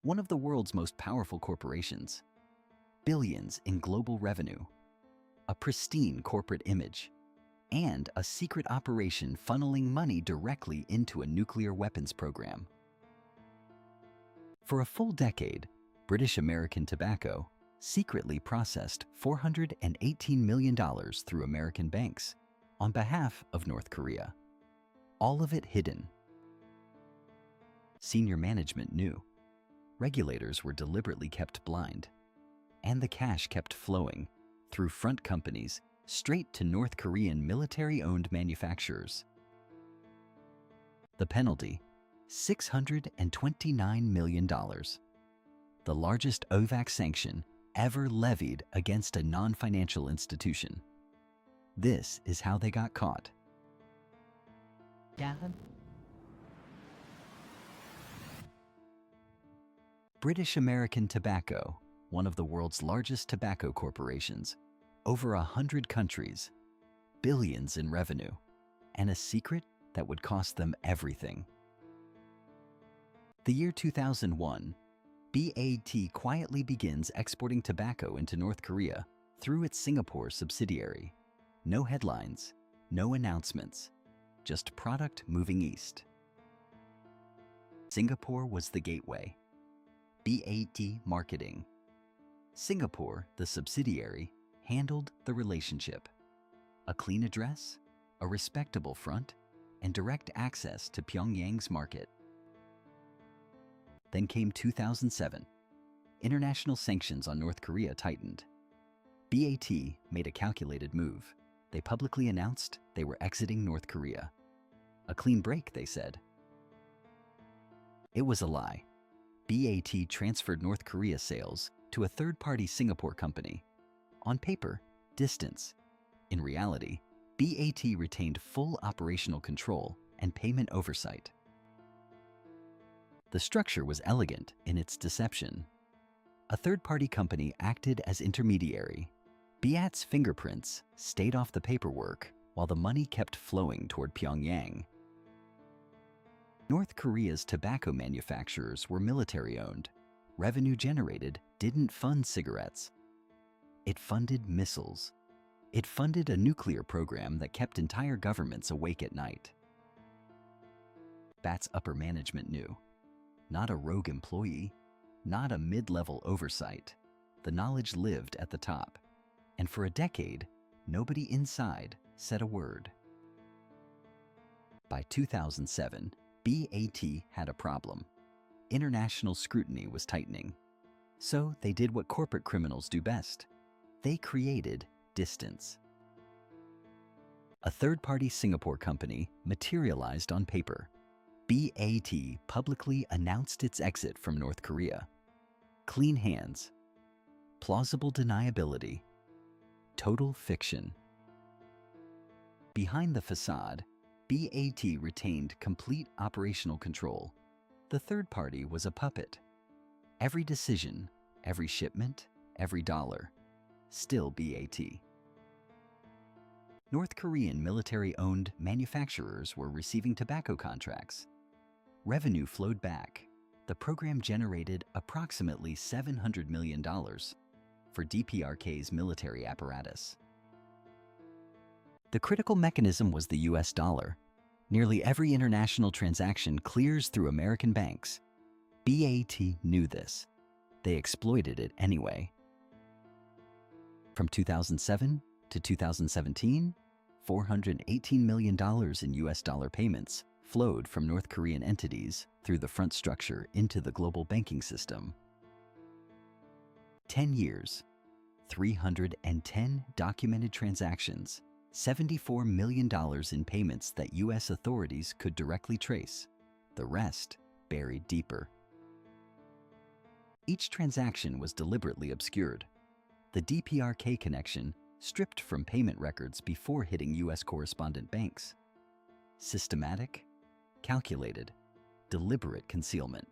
one of the world's most powerful corporations, billions in global revenue, a pristine corporate image, and a secret operation funneling money directly into a nuclear weapons program. For a full decade, British American Tobacco secretly processed $418 million through American banks on behalf of North Korea. All of it hidden. Senior management knew. Regulators were deliberately kept blind. And the cash kept flowing through front companies straight to North Korean military-owned manufacturers. The penalty, $629 million. The largest OFAC sanction ever levied against a non-financial institution. This is how they got caught. British American Tobacco, one of the world's largest tobacco corporations, over 100 countries, billions in revenue, and a secret that would cost them everything. The year 2001, BAT quietly begins exporting tobacco into North Korea through its Singapore subsidiary. No headlines, no announcements, just product moving east. Singapore was the gateway. BAT marketing. Singapore, the subsidiary, handled the relationship. A clean address, a respectable front, and direct access to Pyongyang's market. Then came 2007. International sanctions on North Korea tightened. BAT made a calculated move. They publicly announced they were exiting North Korea. A clean break, they said. It was a lie. BAT transferred North Korea sales to a third-party Singapore company. On paper, distance. In reality, BAT retained full operational control and payment oversight. The structure was elegant in its deception. A third-party company acted as intermediary. BAT's fingerprints stayed off the paperwork while the money kept flowing toward Pyongyang. North Korea's tobacco manufacturers were military-owned. Revenue generated didn't fund cigarettes. It funded missiles. It funded a nuclear program that kept entire governments awake at night. BAT's upper management knew. Not a rogue employee, not a mid-level oversight. The knowledge lived at the top. And for a decade, nobody inside said a word. By 2007, BAT had a problem. International scrutiny was tightening. So they did what corporate criminals do best. They created distance. A third-party Singapore company materialized on paper. BAT publicly announced its exit from North Korea. Clean hands. Plausible deniability. Total fiction. Behind the facade, BAT retained complete operational control. The third party was a puppet. Every decision, every shipment, every dollar, still BAT. North Korean military-owned manufacturers were receiving tobacco contracts. Revenue flowed back. The program generated approximately $700 million for DPRK's military apparatus. The critical mechanism was the US dollar. Nearly every international transaction clears through American banks. BAT knew this. They exploited it anyway. From 2007 to 2017, $418 million in US dollar payments flowed from North Korean entities through the front structure into the global banking system. 10 years, 310 documented transactions, $74 million in payments that US authorities could directly trace, the rest buried deeper. Each transaction was deliberately obscured. The DPRK connection stripped from payment records before hitting US correspondent banks. Systematic, calculated, deliberate concealment.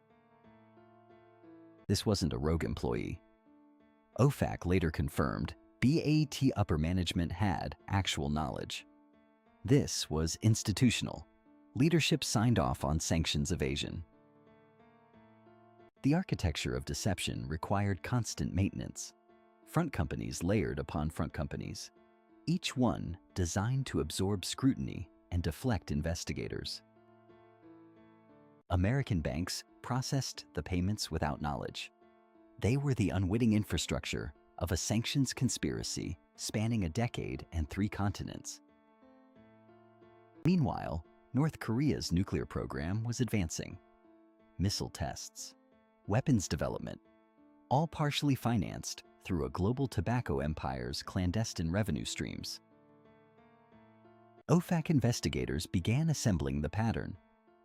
This wasn't a rogue employee. OFAC later confirmed BAT upper management had actual knowledge. This was institutional. Leadership signed off on sanctions evasion. The architecture of deception required constant maintenance. Front companies layered upon front companies, each one designed to absorb scrutiny and deflect investigators. American banks processed the payments without knowledge. They were the unwitting infrastructure of a sanctions conspiracy spanning a decade and 3 continents. Meanwhile, North Korea's nuclear program was advancing. Missile tests, weapons development, all partially financed through a global tobacco empire's clandestine revenue streams. OFAC investigators began assembling the pattern,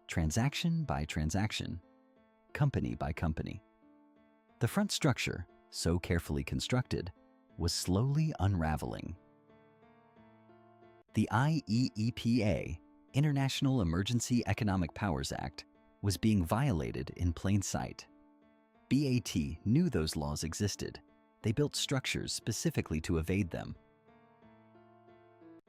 transaction by transaction, company by company. The front structure, so carefully constructed, was slowly unraveling. The IEEPA, International Emergency Economic Powers Act, was being violated in plain sight. BAT knew those laws existed. They built structures specifically to evade them.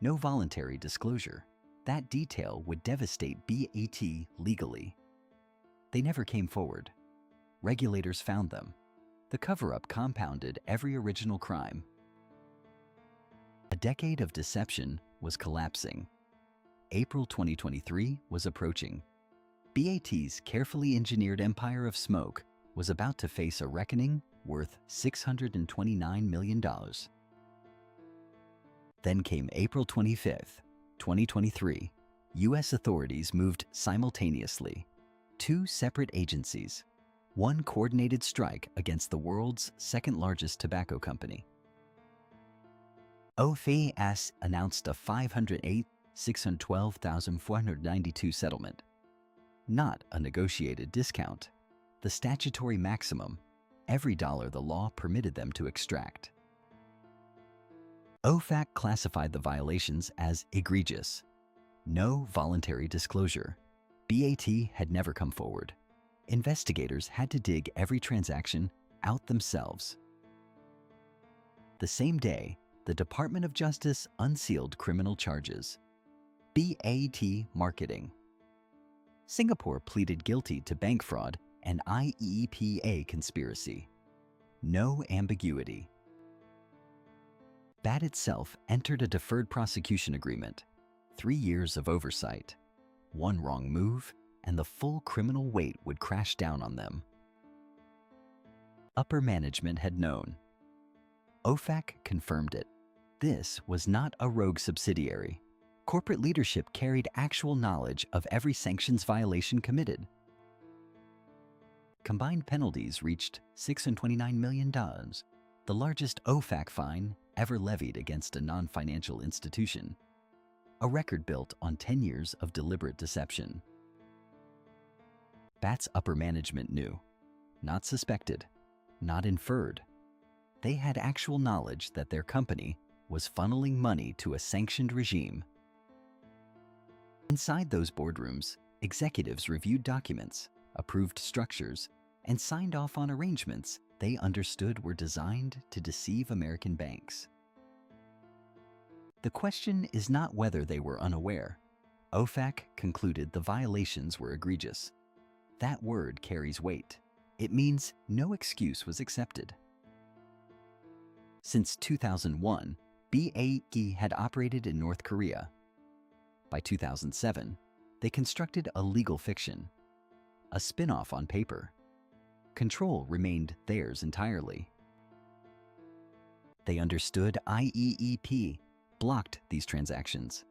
No voluntary disclosure. That detail would devastate BAT legally. They never came forward. Regulators found them. The cover-up compounded every original crime. A decade of deception was collapsing. April 2023 was approaching. BAT's carefully engineered empire of smoke was about to face a reckoning worth $629 million. Then came April 25th, 2023. U.S. authorities moved simultaneously. 2 separate agencies. One coordinated strike against the world's second-largest tobacco company. OFAC announced a $508,612,492 settlement. Not a negotiated discount. The statutory maximum, every dollar the law permitted them to extract. OFAC classified the violations as egregious. No voluntary disclosure. BAT had never come forward. Investigators had to dig every transaction out themselves. The same day, the Department of Justice unsealed criminal charges. BAT marketing. Singapore pleaded guilty to bank fraud and IEEPA conspiracy. No ambiguity. BAT itself entered a deferred prosecution agreement. 3 years of oversight. One wrong move, and the full criminal weight would crash down on them. Upper management had known. OFAC confirmed it. This was not a rogue subsidiary. Corporate leadership carried actual knowledge of every sanctions violation committed. Combined penalties reached $629 million, the largest OFAC fine ever levied against a non-financial institution, a record built on 10 years of deliberate deception. BAT's upper management knew, not suspected, not inferred. They had actual knowledge that their company was funneling money to a sanctioned regime. Inside those boardrooms, executives reviewed documents, approved structures, and signed off on arrangements they understood were designed to deceive American banks. The question is not whether they were unaware. OFAC concluded the violations were egregious. That word carries weight. It means no excuse was accepted. Since 2001, BAT had operated in North Korea. By 2007, they constructed a legal fiction, a spin-off on paper. Control remained theirs entirely. They understood IEEP blocked these transactions.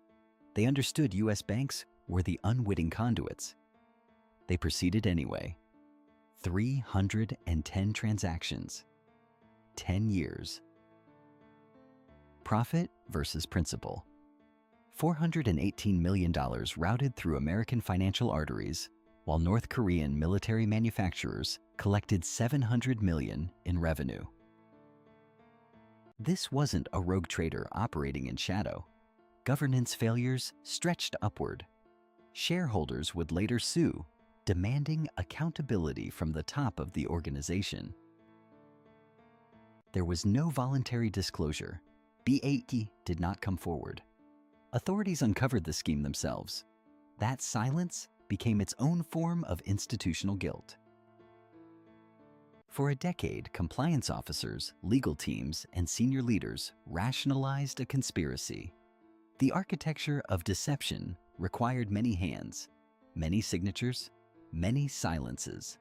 They understood U.S. banks were the unwitting conduits. They proceeded anyway. 310 transactions. 10 years. Profit versus principle. $418 million routed through American financial arteries, while North Korean military manufacturers collected $700 million in revenue. This wasn't a rogue trader operating in shadow. Governance failures stretched upward. Shareholders would later sue, demanding accountability from the top of the organization. There was no voluntary disclosure. BAT did not come forward. Authorities uncovered the scheme themselves. That silence became its own form of institutional guilt. For a decade, compliance officers, legal teams, and senior leaders rationalized a conspiracy. The architecture of deception required many hands, many signatures, many silences.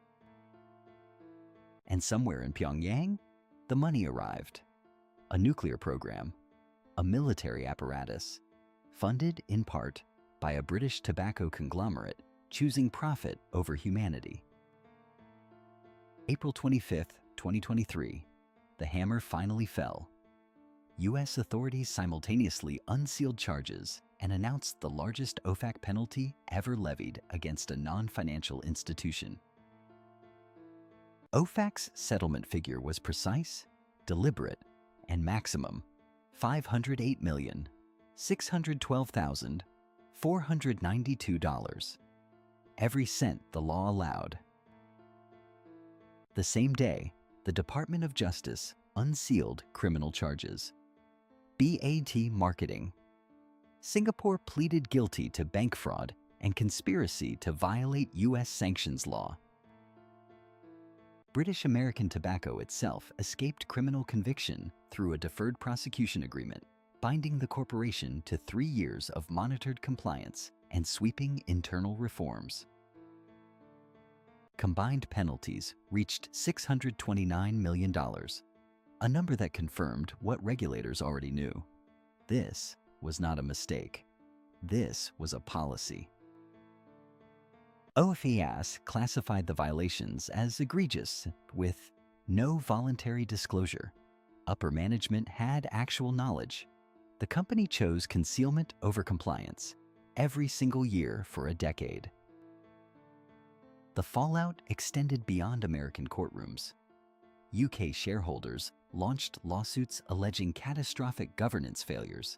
And somewhere in Pyongyang, the money arrived. A nuclear program, a military apparatus, funded in part by a British tobacco conglomerate choosing profit over humanity. April 25, 2023, the hammer finally fell. U.S. authorities simultaneously unsealed charges and announced the largest OFAC penalty ever levied against a non-financial institution. OFAC's settlement figure was precise, deliberate, and maximum $508,612,492. Every cent the law allowed. The same day, the Department of Justice unsealed criminal charges. BAT marketing. Singapore pleaded guilty to bank fraud and conspiracy to violate U.S. sanctions law. British American Tobacco itself escaped criminal conviction through a deferred prosecution agreement, binding the corporation to 3 years of monitored compliance and sweeping internal reforms. Combined penalties reached $629 million, a number that confirmed what regulators already knew. This was not a mistake. This was a policy. OFAC classified the violations as egregious with no voluntary disclosure. Upper management had actual knowledge. The company chose concealment over compliance every single year for a decade. The fallout extended beyond American courtrooms. UK shareholders launched lawsuits alleging catastrophic governance failures,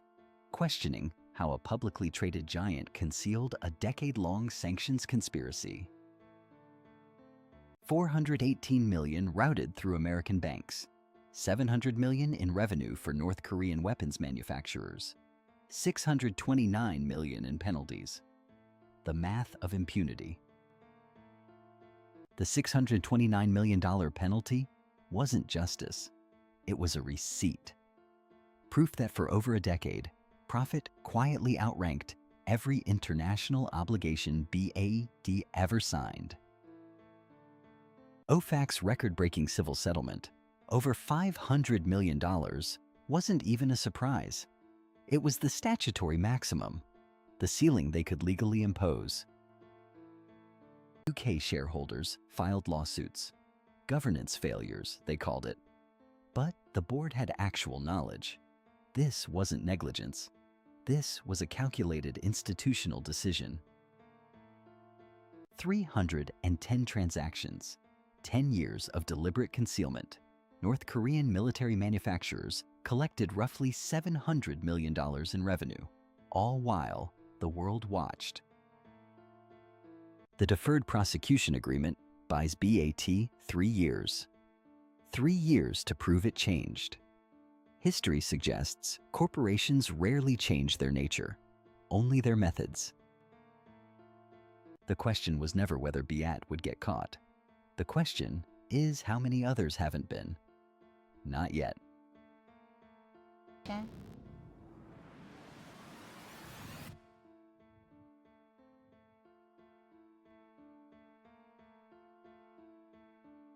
questioning how a publicly traded giant concealed a decade-long sanctions conspiracy. $418 million routed through American banks, $700 million in revenue for North Korean weapons manufacturers, $629 million in penalties. The math of impunity. The $629 million penalty wasn't justice. It was a receipt. Proof that for over a decade, profit quietly outranked every international obligation BAT ever signed. OFAC's record-breaking civil settlement, over $500 million, wasn't even a surprise. It was the statutory maximum, the ceiling they could legally impose. UK shareholders filed lawsuits. Governance failures, they called it. But the board had actual knowledge. This wasn't negligence. This was a calculated institutional decision. 310 transactions, 10 years of deliberate concealment. North Korean military manufacturers collected roughly $700 million in revenue, all while the world watched. The deferred prosecution agreement buys BAT 3 years. 3 years to prove it changed. History suggests corporations rarely change their nature, only their methods. The question was never whether BAT would get caught. The question is how many others haven't been. Not yet. Okay.